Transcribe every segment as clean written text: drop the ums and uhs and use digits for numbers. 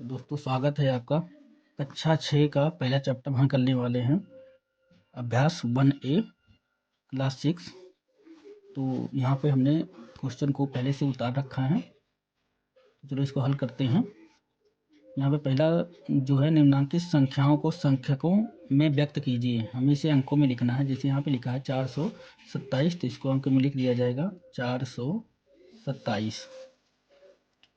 दोस्तों स्वागत है आपका। कक्षा 6 का पहला चैप्टर हम करने वाले हैं, अभ्यास 1A क्लास 6। तो यहाँ पे हमने क्वेश्चन को पहले से उतार रखा है, तो चलो इसको हल करते हैं। यहाँ पे पहला जो है, निम्नांकित संख्याओं को संख्यकों में व्यक्त कीजिए। हमें इसे अंकों में लिखना है। जैसे यहाँ पे लिखा है 427, तो इसको अंक में लिख दिया जाएगा 427।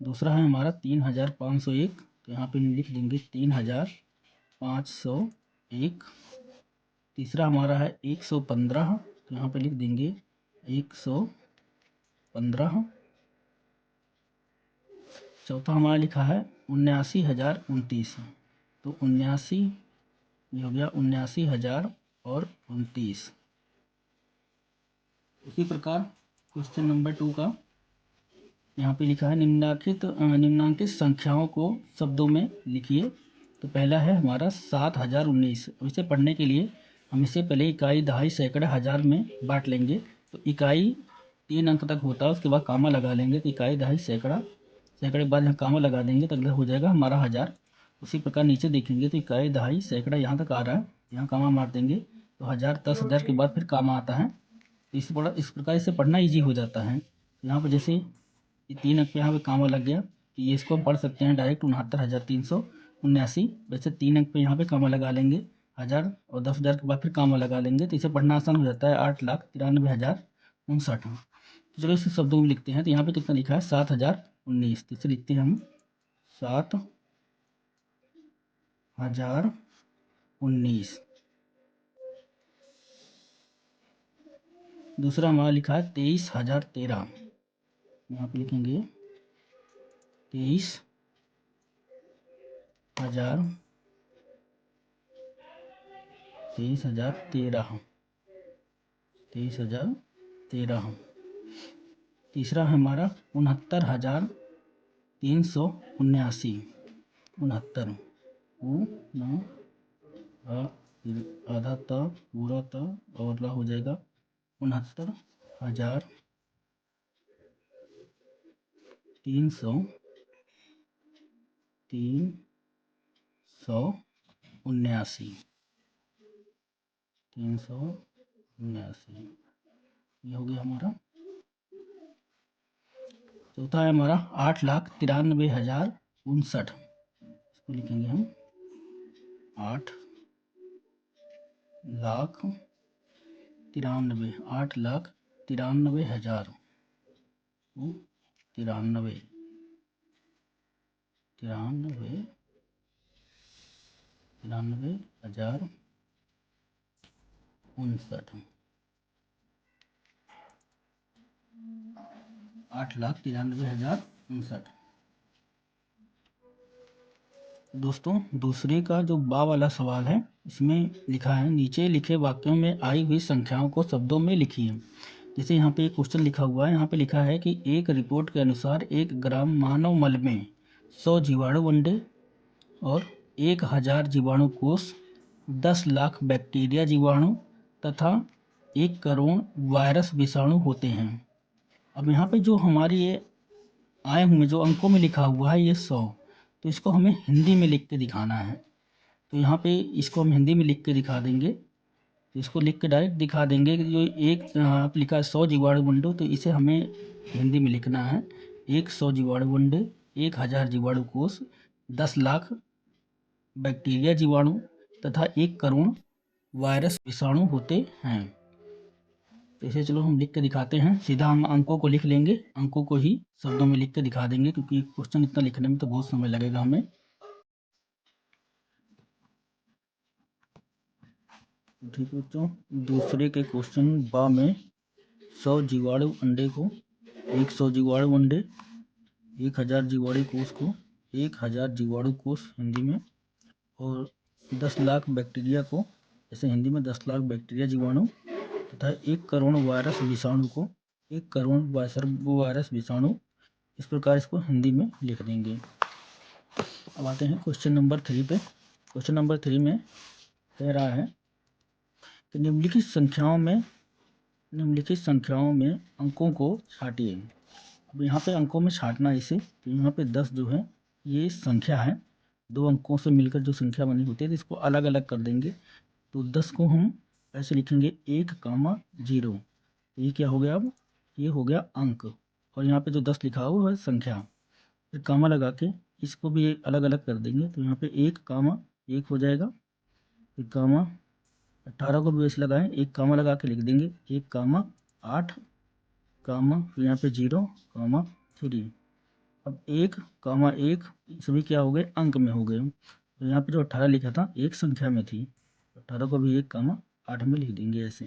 दूसरा है हमारा 3501, तो यहाँ पे लिख देंगे 3501। तीसरा हमारा है 115, तो यहाँ पे लिख देंगे 115। चौथा हमारा लिखा है 79,029, तो 79 ये हो गया 79,029। उसी प्रकार क्वेश्चन नंबर 2 का यहाँ पे लिखा है निम्नांकित संख्याओं को शब्दों में लिखिए। तो पहला है हमारा 7,019। इसे पढ़ने के लिए हम इसे पहले इकाई, दहाई, सैकड़ा, हज़ार में बांट लेंगे। तो इकाई 3 अंक तक होता है, उसके बाद कामा लगा लेंगे। तो इकाई, दहाई, सैकड़ा, सैकड़े के बाद यहाँ कामा लगा देंगे तो अगला हो जाएगा हमारा हज़ार। उसी प्रकार नीचे देखेंगे तो इकाई, दहाई, सैकड़ा यहाँ तक आ रहा है, यहाँ कामा मार देंगे तो हज़ार, 10,000 के बाद फिर कामा आता है। तो इस प्रकार इसे पढ़ना ईजी हो जाता है। यहाँ पर जैसे ये 3 अंक पे यहाँ पे कामा लग गया, तो ये इसको हम पढ़ सकते हैं डायरेक्ट 69,379। वैसे 3 अंक पे यहाँ पे कामा लगा लेंगे, 1000 और 10,000 के बाद फिर कामा लगा लेंगे, तो इसे पढ़ना आसान हो जाता है। 8,93,059। तो चलो इसे शब्दों में लिखते हैं। तो यहाँ पे कितना लिखा है 7,019, तो इसे लिखते हैं हम 7,019। दूसरा हमारा लिखा है 23,013, यहाँ पे लिखेंगे 23,013। तीसरा है हमारा 69,379। 69 आधा त पूरा त और ला हो जाएगा 69,379। 379 ये हो गया हमारा। चौथा है हमारा 8,93,059। इसको लिखेंगे हम 8,93,000। 8,93,000 93,059। 8,93,059। दोस्तों दूसरे का जो बा वाला सवाल है, इसमें लिखा है नीचे लिखे वाक्यों में आई हुई संख्याओं को शब्दों में लिखिए। जैसे यहाँ पे एक क्वेश्चन लिखा हुआ है, यहाँ पे लिखा है कि एक रिपोर्ट के अनुसार 1 ग्राम मानव मल में 100 जीवाणु अंडे और 1,000 जीवाणु कोष, 10 लाख बैक्टीरिया जीवाणु तथा 1 करोड़ वायरस विषाणु होते हैं। अब यहाँ पे जो हमारी ये आए हुए जो अंकों में लिखा हुआ है ये 100, तो इसको हमें हिंदी में लिख के दिखाना है। तो यहाँ पे इसको हम हिंदी में लिख के दिखा देंगे। तो इसको लिख के डायरेक्ट दिखा देंगे कि जो एक आप लिखा है 100 जीवाणु अंडे, तो इसे हमें हिंदी में लिखना है 100 जीवाणु अंडे, 1,000 जीवाणु कोष, 10 लाख बैक्टीरिया जीवाणु तथा 1 करोड़ वायरस विषाणु होते हैं। तो इसे चलो हम लिख के दिखाते हैं। सीधा हम अंकों को लिख लेंगे, अंकों को ही शब्दों में लिख के दिखा देंगे, क्योंकि क्वेश्चन इतना लिखने में तो बहुत समय लगेगा हमें। ठीक है बच्चों, दूसरे के क्वेश्चन बा में 100 जीवाणु अंडे को 100 जीवाणु अंडे, 1,000 जीवाणु कोष को 1,000 जीवाणु कोष हिंदी में, और 10 लाख बैक्टीरिया को, जैसे हिंदी में 10 लाख बैक्टीरिया जीवाणु तथा 1 करोड़ वायरस विषाणु को 1 करोड़ वायरस विषाणु, इस प्रकार इसको हिंदी में लिख देंगे। अब आते हैं क्वेश्चन नंबर 3 पे। क्वेश्चन नंबर 3 में कह रहा है कि निम्नलिखित संख्याओं में अंकों को छाटिए। अब यहाँ पे अंकों में छाटना इसे, तो यहाँ पे 10 जो है ये संख्या है, दो अंकों से मिलकर जो संख्या बनी होती है तो इसको अलग अलग कर देंगे। तो 10 को हम ऐसे लिखेंगे 1,0। ये क्या हो गया, अब ये हो गया अंक, और यहाँ पे जो 10 लिखा हुआ वो है संख्या। फिर कामा लगा के इसको भी अलग अलग कर देंगे, तो यहाँ पे 1,1 हो जाएगा। फिर कामा 18 को भी वैसे लगाएं, 1 कामा लगा के लिख देंगे 1,8 कामा, फिर यहाँ पे 0,3। अब 1,1 सभी क्या हो गए, अंक में हो गए। तो यहाँ पे जो 18 लिखा था एक संख्या में थी, 18 को भी 1,8 में लिख देंगे ऐसे।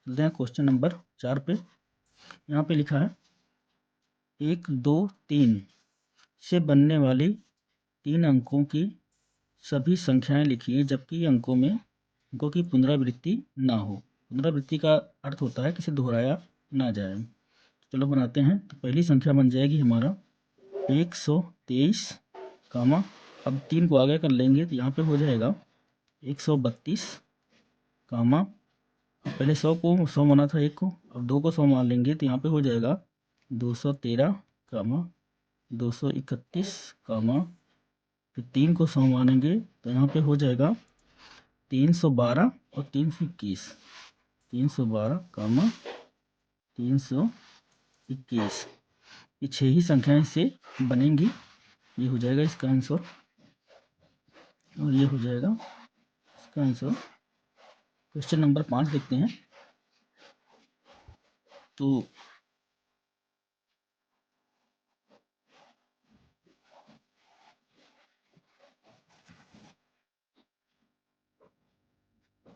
चलते हैं क्वेश्चन नंबर 4 पे। यहाँ पे लिखा है 1, 2, 3 से बनने वाली 3 अंकों की सभी संख्याएं लिखिए जबकि अंकों की पुनरावृत्ति ना हो। पुनरावृत्ति का अर्थ होता है किसे दोहराया ना जाए। चलो बनाते हैं। तो पहली संख्या बन जाएगी हमारा 123 कामा, अब 3 को आगे कर लेंगे तो यहाँ पे हो जाएगा 132 कामा, अब पहले 100 को 100 माना था, 1 को, अब 2 को 100 मान लेंगे तो यहाँ पे हो जाएगा 213 कामा 231 कामा, फिर 3 को 100 मानेंगे तो यहाँ पे हो जाएगा 312 और 321, 312 कामा 321। ये 6 ही संख्याएं से बनेंगी। ये हो जाएगा इसका आंसर, और ये हो जाएगा इसका आंसर। क्वेश्चन नंबर 5 देखते हैं। तो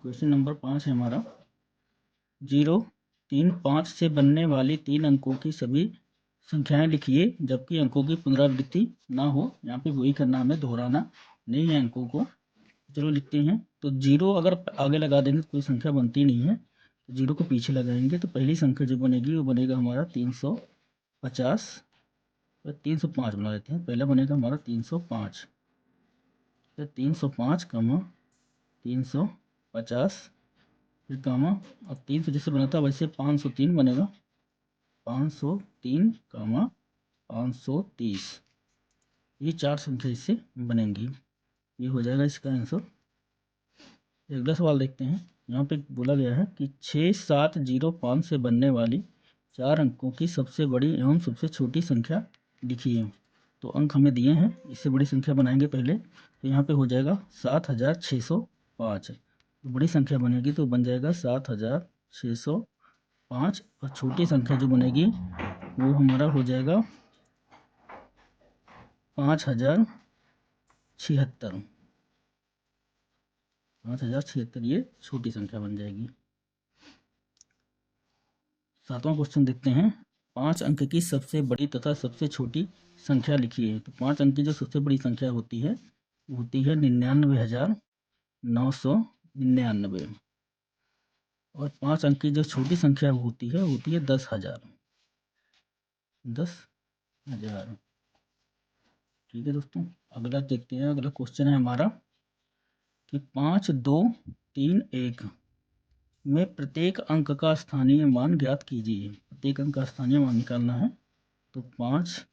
क्वेश्चन नंबर 5 है हमारा 0, 3, 5 से बनने वाली 3 अंकों की सभी संख्याएं लिखिए जबकि अंकों की पुनरावृत्ति ना हो। यहाँ पे वही करना, हमें दोहराना नहीं है अंकों को। चलो लिखते हैं। तो 0 अगर आगे लगा देंगे तो कोई संख्या बनती नहीं है, तो 0 को पीछे लगाएंगे तो पहली संख्या जो बनेगी वो बनेगा हमारा 350। 305 बना लेते हैं, पहला बनेगा हमारा 305, तो 305 कमा 350, फिर कामा, अब 300 जैसे बना था वैसे 503 बनेगा, 503 कामा 530। ये 4 संख्या इससे बनेंगी। ये हो जाएगा इसका आंसर। अगला सवाल देखते हैं। यहाँ पे बोला गया है कि 6705 से बनने वाली 4 अंकों की सबसे बड़ी एवं सबसे छोटी संख्या लिखिए। तो अंक हमें दिए हैं, इससे बड़ी संख्या बनाएंगे पहले। तो यहाँ पे हो जाएगा 7605। तो बड़ी संख्या बनेगी तो बन जाएगा 7605, और छोटी संख्या जो बनेगी वो हमारा हो जाएगा 5076। 5076 ये छोटी संख्या बन जाएगी। 7वां क्वेश्चन देखते हैं। 5 अंक की सबसे बड़ी तथा सबसे छोटी संख्या लिखिए। तो 5 अंक की जो सबसे बड़ी संख्या होती है वो होती है 99,999, और 5 अंक की जो छोटी संख्या होती है 10,000। 10,000। ठीक है दोस्तों, अगला देखते हैं। अगला क्वेश्चन है हमारा कि 5, 2, 3, 1 में प्रत्येक अंक का स्थानीय मान ज्ञात कीजिए। प्रत्येक अंक का स्थानीय मान निकालना है। तो 5,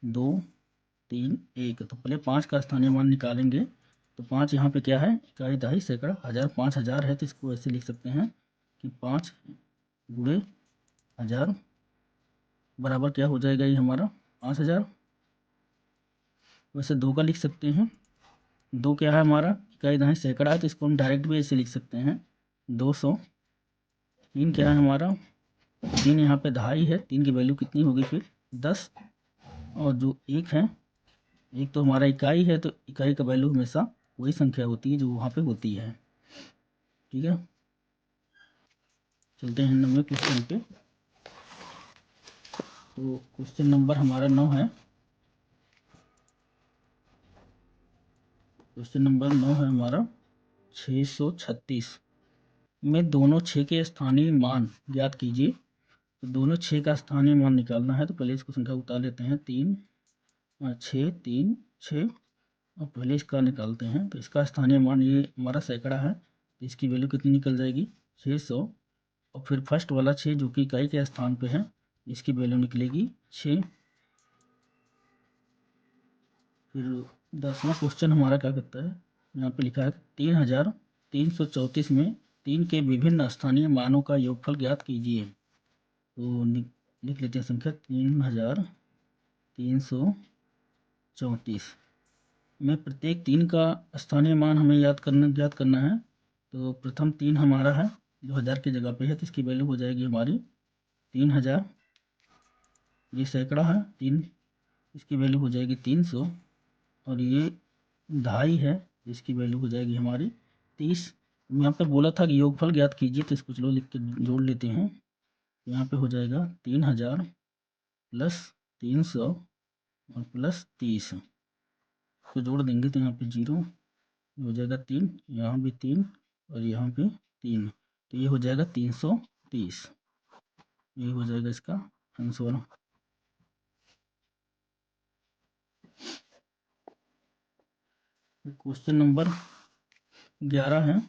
2, 3, 1, तो पहले 5 का स्थानीय मान निकालेंगे। तो 5 यहाँ पे क्या है, इकाई, दहाई, सैकड़ा, हज़ार। 5,000 है तो इसको ऐसे लिख सकते हैं कि 5 गुणे 1000 बराबर क्या हो जाएगा, ये हमारा 5,000। वैसे 2 का लिख सकते हैं। 2 क्या है हमारा, इकाई, दहाई, सैकड़ा है तो इसको हम डायरेक्ट भी ऐसे लिख सकते हैं 200। 3 क्या है हमारा, 3 यहाँ पे दहाई है, 3 की वैल्यू कितनी होगी फिर 10। और जो 1 है, 1 तो हमारा इकाई है तो इकाई का वैल्यू हमेशा वही संख्या होती है जो वहाँ पे होती है। ठीक है, चलते हैं 9वें क्वेश्चन पे। तो क्वेश्चन नंबर हमारा 9 है। क्वेश्चन नंबर 9 है हमारा 636 में दोनों 6 के स्थानीय मान ज्ञात कीजिए। तो दोनों 6 का स्थानीय मान निकालना है तो पहले इसको संख्या उतार लेते हैं। 3, 6, 3, 6, और पहले इसका निकालते हैं। तो इसका स्थानीय मान ये हमारा सैकड़ा है तो इसकी वैल्यू कितनी निकल जाएगी, 600। और फिर फर्स्ट वाला 6 जो कि इकाई के स्थान पे है, इसकी वैल्यू निकलेगी 6। फिर 10वां क्वेश्चन हमारा क्या करता है, यहाँ पे लिखा है 3334 में 3 के विभिन्न स्थानीय मानों का योगफल ज्ञात कीजिए। तो लिख लेते हैं संख्या 3334 में प्रत्येक 3 का स्थानीय मान हमें ज्ञात करना है। तो प्रथम 3 हमारा है जो 1000 की जगह पे है, तो इसकी वैल्यू हो जाएगी हमारी 3000। ये सैकड़ा है 3, इसकी वैल्यू हो जाएगी 300। और ये 2.5 है, इसकी वैल्यू हो जाएगी हमारी 30। यहाँ पे बोला था कि योगफल ज्ञात कीजिए, तो इसको चलो लिख के जोड़ लेते हैं। यहाँ पे हो जाएगा 3000 प्लस 300 और प्लस 30, तो जोड़ देंगे तो यहाँ पे 0 हो जाएगा 3, यहाँ भी 3 और यहाँ पे 3, तो ये हो जाएगा 330। ये हो जाएगा इसका आंसर। क्वेश्चन नंबर 11 है,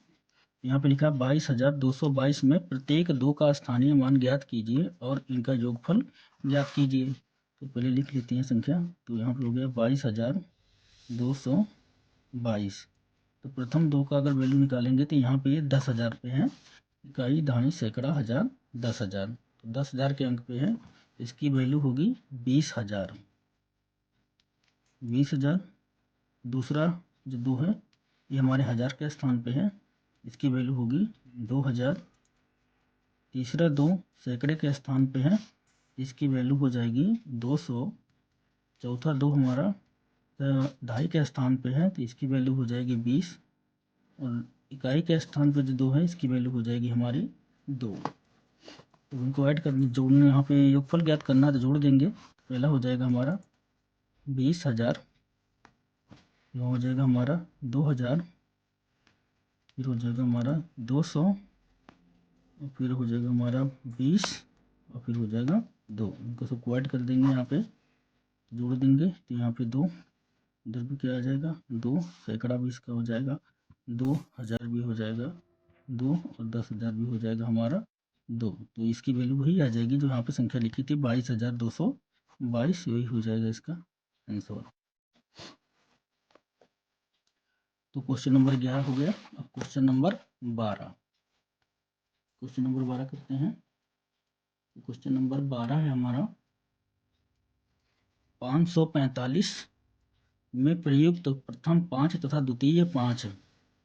यहाँ पे लिखा 22,222 में प्रत्येक 2 का स्थानीय मान ज्ञात कीजिए और इनका योगफल ज्ञात कीजिए। तो पहले लिख लेते हैं संख्या। तो यहाँ पे हो गया 22,222। तो प्रथम 2 का अगर वैल्यू निकालेंगे तो यहाँ पे ये 10,000 पे है, इकाई दहाई सैकड़ा हज़ार 10,000, तो 10,000 के अंक पे है, इसकी वैल्यू होगी 20,000। 20,000। दूसरा जो 2 है ये हमारे 1000 के स्थान पे है, इसकी वैल्यू होगी 2,000। तीसरा 2 सैकड़े के स्थान पे है, इसकी वैल्यू हो जाएगी 200। चौथा 2 हमारा ढाई के स्थान पे है, तो इसकी वैल्यू हो जाएगी 20। और इकाई के स्थान पे जो 2 है, इसकी वैल्यू हो जाएगी हमारी 2। तो उनको ऐड करनी, जोड़ने, यहाँ पे योगफल ज्ञात करना है तो जोड़ देंगे। पहला हो जाएगा हमारा 20,000, यहाँ हो जाएगा हमारा 2,000, फिर हो जाएगा हमारा 200, और फिर हो जाएगा हमारा 20, और फिर हो जाएगा 2। इनको सबको ऐड कर देंगे, यहाँ पे जोड़ देंगे तो यहाँ पे 2, इधर भी क्या आ जाएगा 2, सैकड़ा भी इसका हो जाएगा 2,000 भी हो जाएगा 2, और 10,000 भी हो जाएगा हमारा 2। तो इसकी वैल्यू वही आ जाएगी जो यहाँ पे संख्या लिखी थी 22,222, वही हो जाएगा इसका आंसर। तो क्वेश्चन नंबर 11 हो गया। अब क्वेश्चन नंबर 12, क्वेश्चन नंबर 12 करते हैं। क्वेश्चन नंबर 12 है हमारा 545 में प्रयुक्त प्रथम 5 तथा द्वितीय 5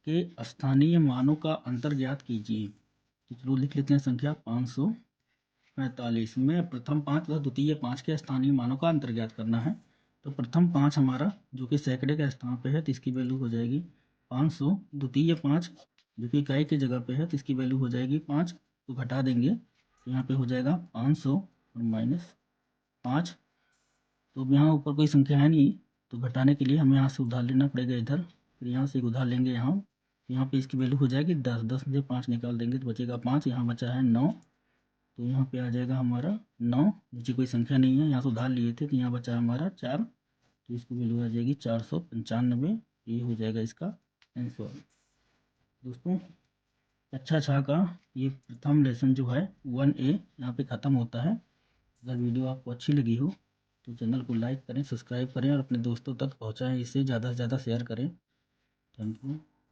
के स्थानीय मानों का अंतर ज्ञात कीजिए। तो चलो लिख लेते हैं संख्या 545 में प्रथम 5 तथा द्वितीय 5 के स्थानीय मानों का अंतर ज्ञात करना है। तो प्रथम 5 हमारा जो कि सैकड़े के स्थान पे है, तो इसकी वैल्यू हो जाएगी 500। द्वितीय 5 जो कि इकाई की जगह पे है, तो इसकी वैल्यू हो जाएगी 5, तो घटा देंगे तो यहाँ पे हो जाएगा 500 और माइनस 5। तो अब यहाँ ऊपर कोई संख्या है नहीं, तो घटाने के लिए हमें यहाँ से उधार लेना पड़ेगा इधर, फिर यहाँ से एक उधार लेंगे यहाँ पे इसकी वैल्यू हो जाएगी 10। 10 में से 5 निकाल देंगे तो बचेगा 5, यहाँ बचा है 9, तो यहाँ पे आ जाएगा हमारा 9। नीचे कोई संख्या नहीं है, यहाँ से उधार लिए थे तो यहाँ बचा हमारा 4, तो इसकी वैल्यू आ जाएगी 495। ये हो जाएगा इसका आंसर। दोस्तों कक्षा 6 का ये प्रथम लेसन जो है 1A यहाँ पे ख़त्म होता है। अगर वीडियो आपको अच्छी लगी हो तो चैनल को लाइक करें, सब्सक्राइब करें और अपने दोस्तों तक पहुंचाएं, इसे ज़्यादा से ज़्यादा शेयर करें। Thank you.